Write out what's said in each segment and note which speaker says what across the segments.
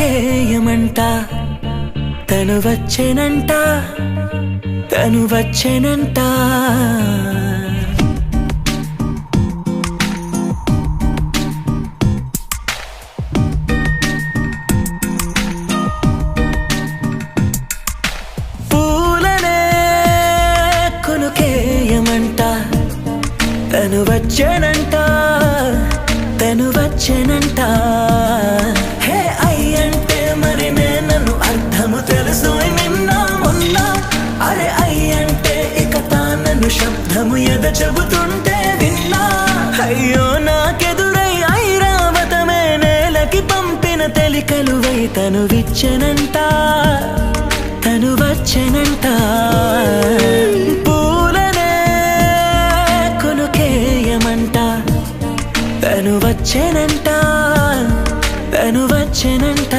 Speaker 1: కునుకేయమంట తను వచ్చేనంట తను వచ్చేనంట పూలనే కునుకేయమంట తను వచ్చేనంట తను వచ్చేనంట హే అయ్యంటే మరి నేను అర్థము తెలుసు నిన్న మొన్న అరే అయ్యంటే ఇక తానను శబ్దము ఎద చెబుతుంటే విన్నా అయ్యో నాకెదురై ఐరావతమే నేలకి పంపిన తెలికలువై తను విచ్చెనంట తను వచ్చెనంట పూలనే కునుకేయమంట తను వచ్చెనంట తను వచ్చెనంట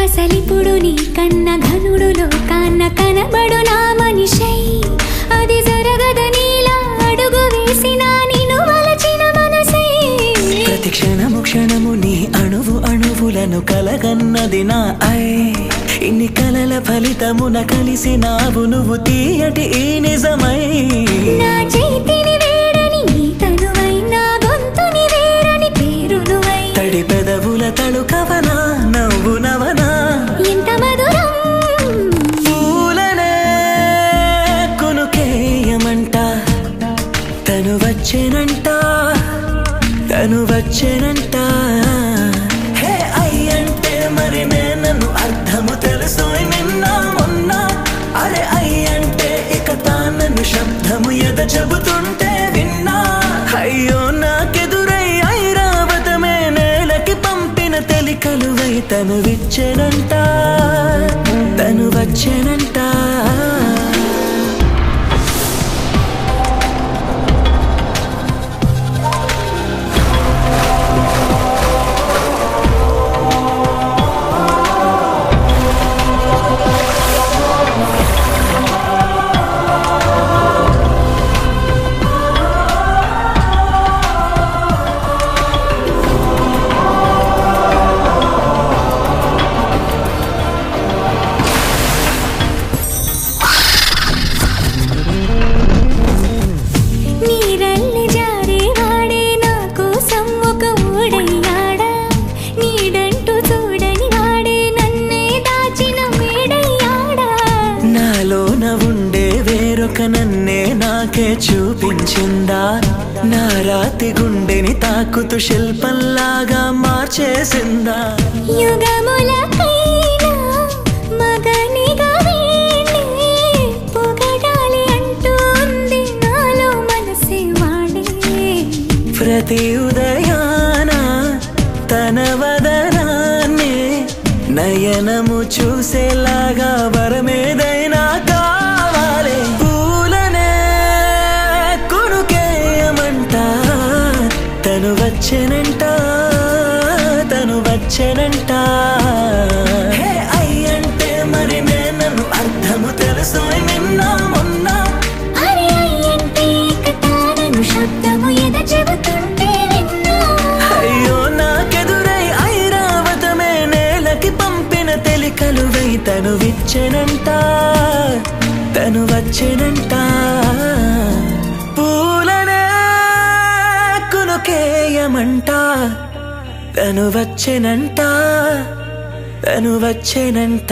Speaker 2: అసలిప్పుడు నీ కన్న ఘనుడులో కాన్న కనబడు నా మనిషై అది జరగదనిలా అడుగు వేసిన నిన్ను వలచిన మనసై
Speaker 1: ప్రతి క్షణము క్షణము నీ అణువు అణువులను కలగన్నది నా ఐ ఇన్ని కలల ఫలితమున కలిసినావు నువ్వు తీయటి ఈ నిజమై
Speaker 2: నా చేతిని వేడని నీ తనువై నా గొంతుని వేరని పేరు నువ్వై
Speaker 1: తడి పెదవుల తళుకవనా నవ్వు నవనా
Speaker 2: ఎంత మధురం
Speaker 1: పూలనే కునుకేయమంట తను వచ్చేనంట తను వచ్చేనంట హే అయ్యంటే మరి నేను అర్థము తెలుసు నిన్న మొన్న అరే అయ్యంటే ఇక తానను శబ్దము ఎద చెబుతుంటే విన్నా అయ్యో నాకెదురై ఐరావతమే నేలకి పంపిన తెలికలువై తను విచ్చెనంట తను వచ్చెనంట నన్నే నాకే చూపించిందా నా రాతి గుండెని తాకుతూ శిల్పంలాగా మార్చేసిందా
Speaker 2: యుగములకైనా మగనిగా వీణే పొగడాలి అంటూంది నాలో మనసే వాడే
Speaker 1: ప్రతి ఉదయాన తన వదనాన్నే నయనము చూసేలాగా వరమేదైనా కావాలి తను వచ్చెనంట తను వచ్చెనంట హే అయ్యంటే మరి నేను అర్థము తెలుసు నిన్న మొన్న
Speaker 2: అరే అయ్యంటే ఇక తానను శబ్దము ఎద చెబుతుంటే విన్నా
Speaker 1: అయ్యో నాకెదురై ఐరావతమే నేలకి పంపిన తెలికలువై తను విచ్చెనంట తను వచ్చెనంట పూలనే కునుకేయమంట తను వచ్చెనంట తను వచ్చెనంట